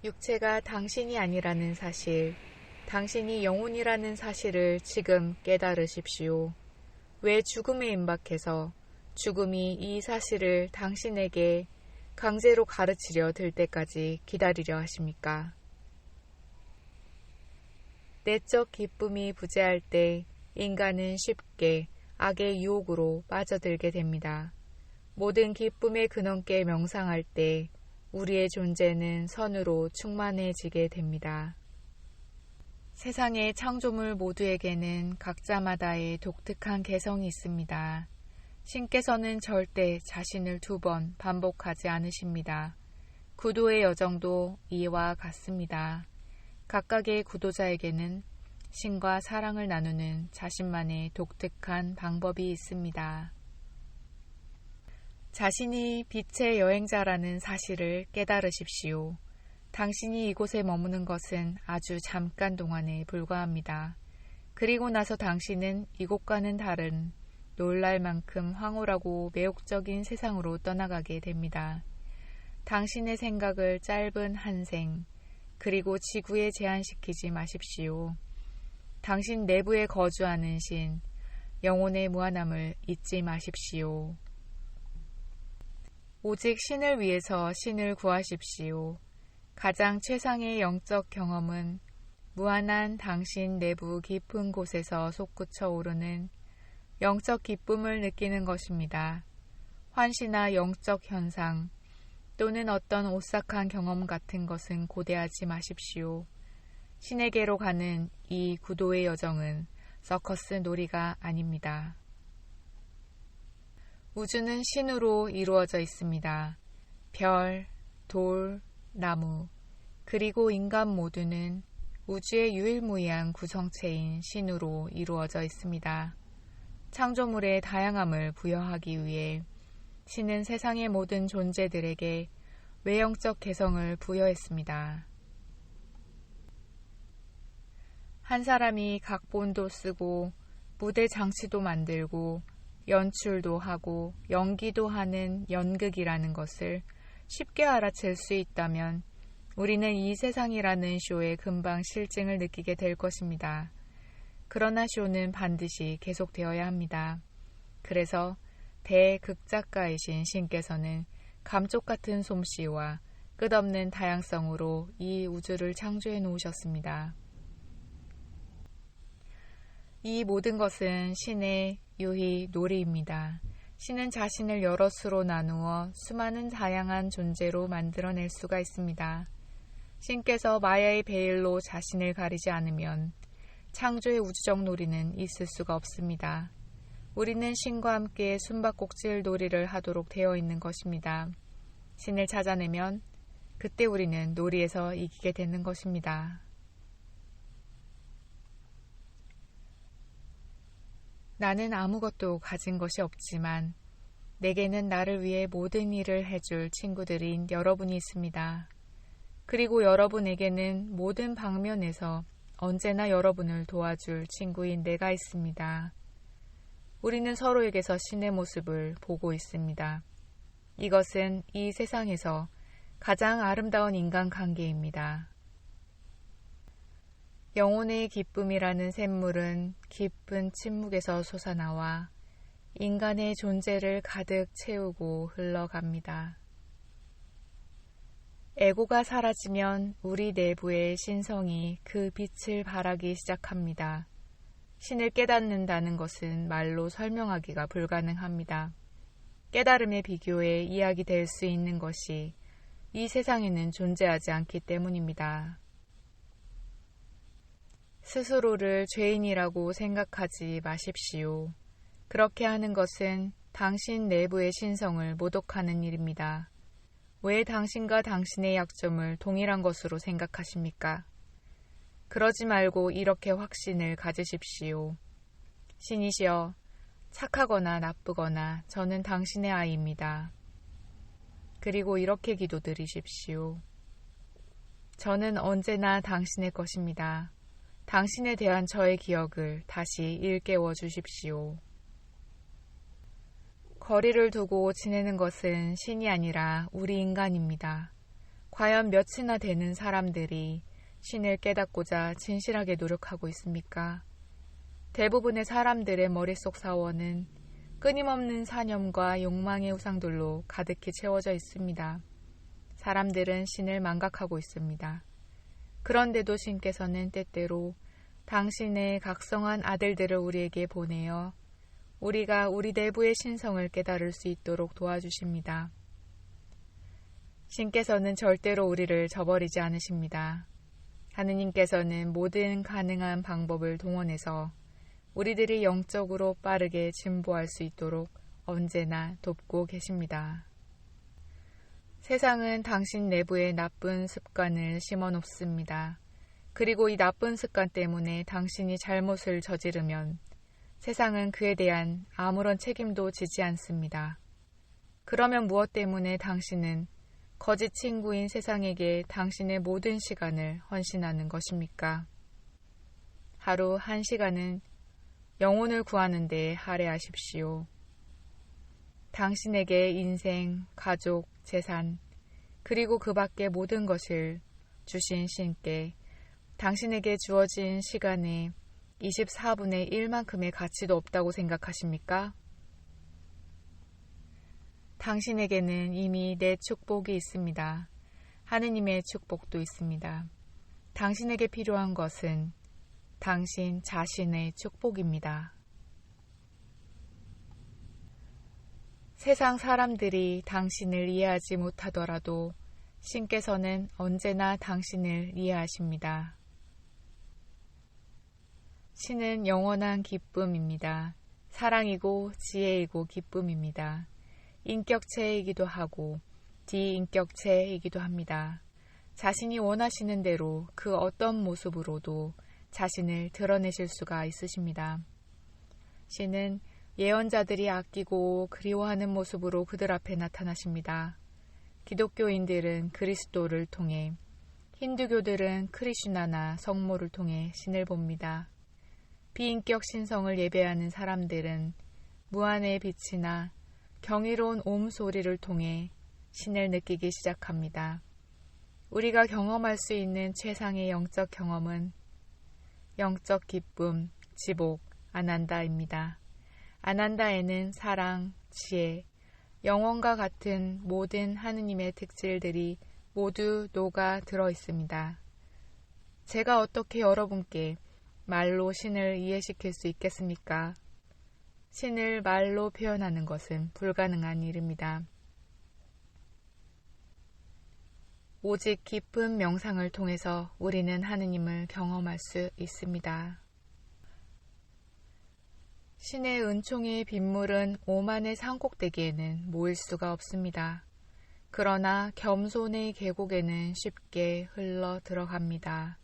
육체가 당신이 아니라는 사실, 당신이 영혼이라는 사실을 지금 깨달으십시오. 왜 죽음에 임박해서 죽음이 이 사실을 당신에게 강제로 가르치려 들 때까지 기다리려 하십니까? 내적 기쁨이 부재할 때 인간은 쉽게 악의 유혹으로 빠져들게 됩니다. 모든 기쁨의 근원께 명상할 때 우리의 존재는 선으로 충만해지게 됩니다. 세상의 창조물 모두에게는 각자마다의 독특한 개성이 있습니다. 신께서는 절대 자신을 2번 반복하지 않으십니다. 구도의 여정도 이와 같습니다. 각각의 구도자에게는 신과 사랑을 나누는 자신만의 독특한 방법이 있습니다. 자신이 빛의 여행자라는 사실을 깨달으십시오. 당신이 이곳에 머무는 것은 아주 잠깐 동안에 불과합니다. 그리고 나서 당신은 이곳과는 다른 놀랄 만큼 황홀하고 매혹적인 세상으로 떠나가게 됩니다. 당신의 생각을 짧은 한 생, 그리고 지구에 제한시키지 마십시오. 당신 내부에 거주하는 신, 영혼의 무한함을 잊지 마십시오. 오직 신을 위해서 신을 구하십시오. 가장 최상의 영적 경험은 무한한 당신 내부 깊은 곳에서 솟구쳐 오르는 영적 기쁨을 느끼는 것입니다. 환시나 영적 현상 또는 어떤 오싹한 경험 같은 것은 고대하지 마십시오. 신에게로 가는 이 구도의 여정은 서커스 놀이가 아닙니다. 우주는 신으로 이루어져 있습니다. 별, 돌, 나무, 그리고 인간 모두는 우주의 유일무이한 구성체인 신으로 이루어져 있습니다. 창조물의 다양함을 부여하기 위해 신은 세상의 모든 존재들에게 외형적 개성을 부여했습니다. 한 사람이 각본도 쓰고 무대 장치도 만들고 연출도 하고 연기도 하는 연극이라는 것을 쉽게 알아챌 수 있다면 우리는 이 세상이라는 쇼에 금방 실증을 느끼게 될 것입니다. 그러나 쇼는 반드시 계속되어야 합니다. 그래서 대극작가이신 신께서는 감쪽 같은 솜씨와 끝없는 다양성으로 이 우주를 창조해 놓으셨습니다. 이 모든 것은 신의 유희 놀이입니다. 신은 자신을 여러 수로 나누어 수많은 다양한 존재로 만들어낼 수가 있습니다. 신께서 마야의 베일로 자신을 가리지 않으면 창조의 우주적 놀이는 있을 수가 없습니다. 우리는 신과 함께 숨바꼭질 놀이를 하도록 되어 있는 것입니다. 신을 찾아내면 그때 우리는 놀이에서 이기게 되는 것입니다. 나는 아무것도 가진 것이 없지만 내게는 나를 위해 모든 일을 해줄 친구들인 여러분이 있습니다. 그리고 여러분에게는 모든 방면에서 언제나 여러분을 도와줄 친구인 내가 있습니다. 우리는 서로에게서 신의 모습을 보고 있습니다. 이것은 이 세상에서 가장 아름다운 인간관계입니다. 영혼의 기쁨이라는 샘물은 깊은 침묵에서 솟아나와 인간의 존재를 가득 채우고 흘러갑니다. 에고가 사라지면 우리 내부의 신성이 그 빛을 발하기 시작합니다. 신을 깨닫는다는 것은 말로 설명하기가 불가능합니다. 깨달음의 비교에 이야기될 수 있는 것이 이 세상에는 존재하지 않기 때문입니다. 스스로를 죄인이라고 생각하지 마십시오. 그렇게 하는 것은 당신 내부의 신성을 모독하는 일입니다. 왜 당신과 당신의 약점을 동일한 것으로 생각하십니까? 그러지 말고 이렇게 확신을 가지십시오. 신이시여, 착하거나 나쁘거나 저는 당신의 아이입니다. 그리고 이렇게 기도드리십시오. 저는 언제나 당신의 것입니다. 당신에 대한 저의 기억을 다시 일깨워 주십시오. 거리를 두고 지내는 것은 신이 아니라 우리 인간입니다. 과연 몇이나 되는 사람들이 신을 깨닫고자 진실하게 노력하고 있습니까? 대부분의 사람들의 머릿속 사원은 끊임없는 사념과 욕망의 우상들로 가득히 채워져 있습니다. 사람들은 신을 망각하고 있습니다. 그런데도 신께서는 때때로 당신의 각성한 아들들을 우리에게 보내어 우리가 우리 내부의 신성을 깨달을 수 있도록 도와주십니다. 신께서는 절대로 우리를 저버리지 않으십니다. 하느님께서는 모든 가능한 방법을 동원해서 우리들이 영적으로 빠르게 진보할 수 있도록 언제나 돕고 계십니다. 세상은 당신 내부에 나쁜 습관을 심어 놓습니다. 그리고 이 나쁜 습관 때문에 당신이 잘못을 저지르면 세상은 그에 대한 아무런 책임도 지지 않습니다. 그러면 무엇 때문에 당신은 거짓 친구인 세상에게 당신의 모든 시간을 헌신하는 것입니까? 하루 1시간은 영혼을 구하는 데 할애하십시오. 당신에게 인생, 가족, 재산, 그리고 그 밖의 모든 것을 주신 신께 당신에게 주어진 시간의 24분의 1만큼의 가치도 없다고 생각하십니까? 당신에게는 이미 내 축복이 있습니다. 하느님의 축복도 있습니다. 당신에게 필요한 것은 당신 자신의 축복입니다. 세상 사람들이 당신을 이해하지 못하더라도 신께서는 언제나 당신을 이해하십니다. 신은 영원한 기쁨입니다. 사랑이고 지혜이고 기쁨입니다. 인격체이기도 하고 비인격체이기도 합니다. 자신이 원하시는 대로 그 어떤 모습으로도 자신을 드러내실 수가 있으십니다. 신은 예언자들이 아끼고 그리워하는 모습으로 그들 앞에 나타나십니다. 기독교인들은 그리스도를 통해, 힌두교들은 크리슈나나 성모를 통해 신을 봅니다. 비인격 신성을 예배하는 사람들은 무한의 빛이나 경이로운 옴 소리를 통해 신을 느끼기 시작합니다. 우리가 경험할 수 있는 최상의 영적 경험은 영적 기쁨, 지복, 아난다입니다. 아난다에는 사랑, 지혜, 영원과 같은 모든 하느님의 특질들이 모두 녹아 들어 있습니다. 제가 어떻게 여러분께 말로 신을 이해시킬 수 있겠습니까? 신을 말로 표현하는 것은 불가능한 일입니다. 오직 깊은 명상을 통해서 우리는 하느님을 경험할 수 있습니다. 신의 은총의 빗물은 오만의 산꼭대기에는 모일 수가 없습니다. 그러나 겸손의 계곡에는 쉽게 흘러 들어갑니다.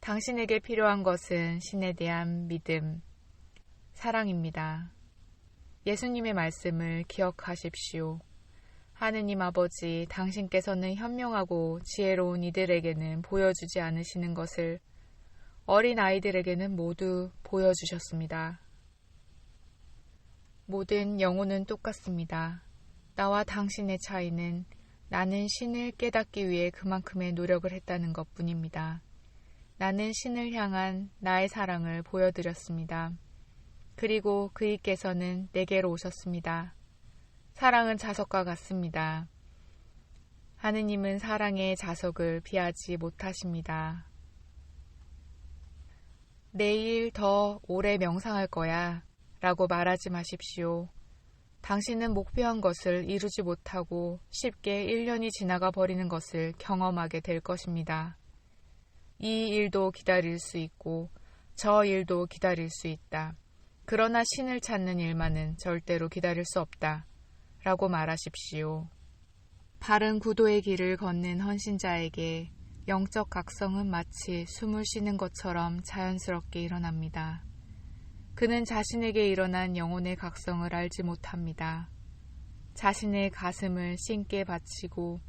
당신에게 필요한 것은 신에 대한 믿음, 사랑입니다. 예수님의 말씀을 기억하십시오. 하느님 아버지, 당신께서는 현명하고 지혜로운 이들에게는 보여주지 않으시는 것을 어린 아이들에게는 모두 보여주셨습니다. 모든 영혼은 똑같습니다. 나와 당신의 차이는 나는 신을 깨닫기 위해 그만큼의 노력을 했다는 것뿐입니다. 나는 신을 향한 나의 사랑을 보여드렸습니다. 그리고 그이께서는 내게로 오셨습니다. 사랑은 자석과 같습니다. 하느님은 사랑의 자석을 피하지 못하십니다. 내일 더 오래 명상할 거야 라고 말하지 마십시오. 당신은 목표한 것을 이루지 못하고 쉽게 1년이 지나가 버리는 것을 경험하게 될 것입니다. 이 일도 기다릴 수 있고 저 일도 기다릴 수 있다. 그러나 신을 찾는 일만은 절대로 기다릴 수 없다. 라고 말하십시오. 바른 구도의 길을 걷는 헌신자에게 영적 각성은 마치 숨을 쉬는 것처럼 자연스럽게 일어납니다. 그는 자신에게 일어난 영혼의 각성을 알지 못합니다. 자신의 가슴을 신께 바치고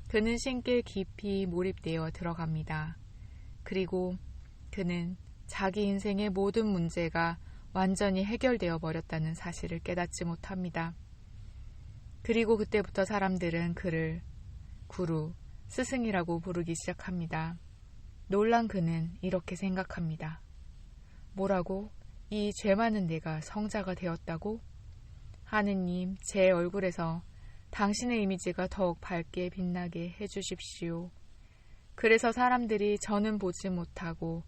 그는 신께 깊이 몰입되어 들어갑니다. 그리고 그는 자기 인생의 모든 문제가 완전히 해결되어 버렸다는 사실을 깨닫지 못합니다. 그리고 그때부터 사람들은 그를 구루, 스승이라고 부르기 시작합니다. 놀란 그는 이렇게 생각합니다. 뭐라고? 이 죄 많은 내가 성자가 되었다고? 하느님, 제 얼굴에서 당신의 이미지가 더욱 밝게 빛나게 해주십시오. 그래서 사람들이 저는 보지 못하고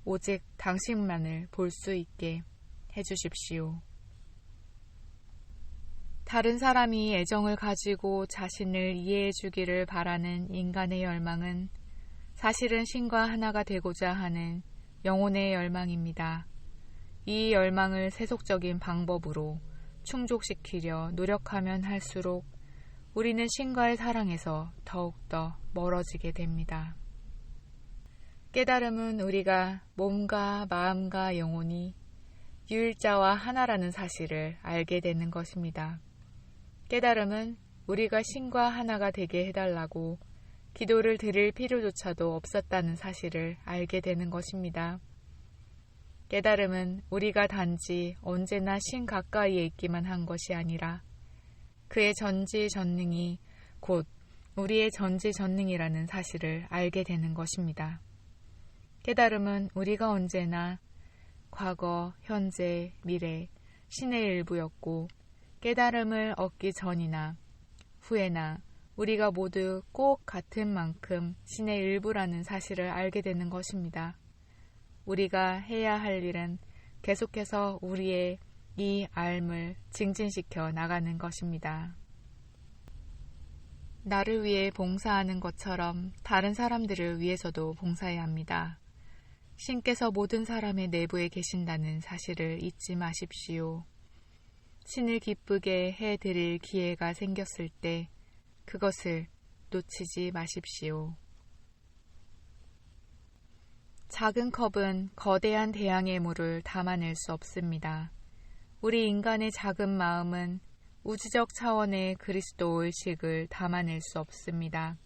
오직 당신만을 볼 수 있게 해주십시오. 다른 사람이 애정을 가지고 자신을 이해해 주기를 바라는 인간의 열망은 사실은 신과 하나가 되고자 하는 영혼의 열망입니다. 이 열망을 세속적인 방법으로 충족시키려 노력하면 할수록 우리는 신과의 사랑에서 더욱더 멀어지게 됩니다. 깨달음은 우리가 몸과 마음과 영혼이 유일자와 하나라는 사실을 알게 되는 것입니다. 깨달음은 우리가 신과 하나가 되게 해달라고 기도를 드릴 필요조차도 없었다는 사실을 알게 되는 것입니다. 깨달음은 우리가 단지 언제나 신 가까이에 있기만 한 것이 아니라 그의 전지전능이 곧 우리의 전지전능이라는 사실을 알게 되는 것입니다. 깨달음은 우리가 언제나 과거, 현재, 미래, 신의 일부였고 깨달음을 얻기 전이나 후에나 우리가 모두 꼭 같은 만큼 신의 일부라는 사실을 알게 되는 것입니다. 우리가 해야 할 일은 계속해서 우리의 이 알을 증진시켜 나가는 것입니다. 나를 위해 봉사하는 것처럼 다른 사람들을 위해서도 봉사해야 합니다. 신께서 모든 사람의 내부에 계신다는 사실을 잊지 마십시오. 신을 기쁘게 해드릴 기회가 생겼을 때 그것을 놓치지 마십시오. 작은 컵은 거대한 대양의 물을 담아낼 수 없습니다. 우리 인간의 작은 마음은 우주적 차원의 그리스도 의식을 담아낼 수 없습니다.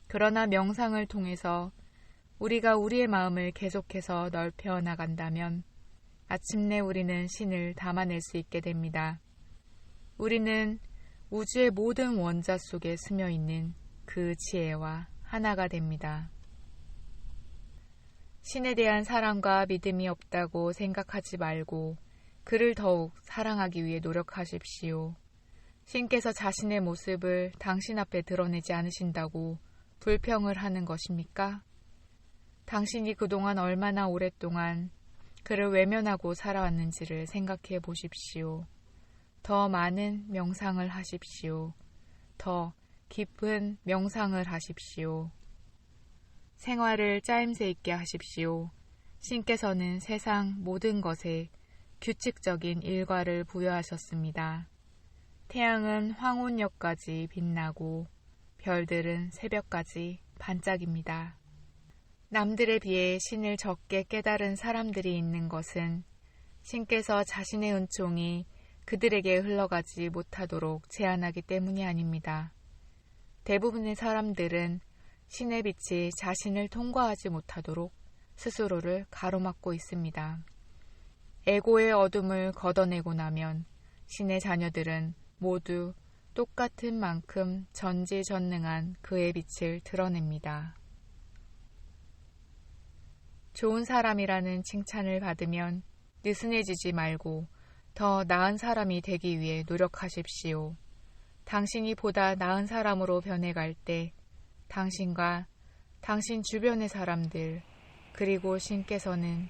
그러나 명상을 통해서 우리가 우리의 마음을 계속해서 넓혀 나간다면 아침내 우리는 신을 담아낼 수 있게 됩니다. 우리는 우주의 모든 원자 속에 스며 있는 그 지혜와 하나가 됩니다. 신에 대한 사랑과 믿음이 없다고 생각하지 말고 그를 더욱 사랑하기 위해 노력하십시오. 신께서 자신의 모습을 당신 앞에 드러내지 않으신다고 불평을 하는 것입니까? 당신이 그동안 얼마나 오랫동안 그를 외면하고 살아왔는지를 생각해 보십시오. 더 많은 명상을 하십시오. 더 깊은 명상을 하십시오. 생활을 짜임새 있게 하십시오. 신께서는 세상 모든 것에 규칙적인 일과를 부여하셨습니다. 태양은 황혼역까지 빛나고 별들은 새벽까지 반짝입니다. 남들에 비해 신을 적게 깨달은 사람들이 있는 것은 신께서 자신의 은총이 그들에게 흘러가지 못하도록 제한하기 때문이 아닙니다. 대부분의 사람들은 신의 빛이 자신을 통과하지 못하도록 스스로를 가로막고 있습니다. 에고의 어둠을 걷어내고 나면 신의 자녀들은 모두 똑같은 만큼 전지전능한 그의 빛을 드러냅니다. 좋은 사람이라는 칭찬을 받으면 느슨해지지 말고 더 나은 사람이 되기 위해 노력하십시오. 당신이 보다 나은 사람으로 변해갈 때 당신과 당신 주변의 사람들 그리고 신께서는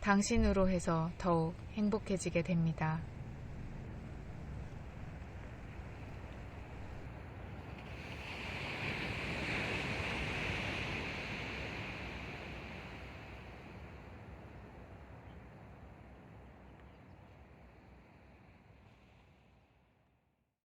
당신으로 해서 더욱 행복해지게 됩니다.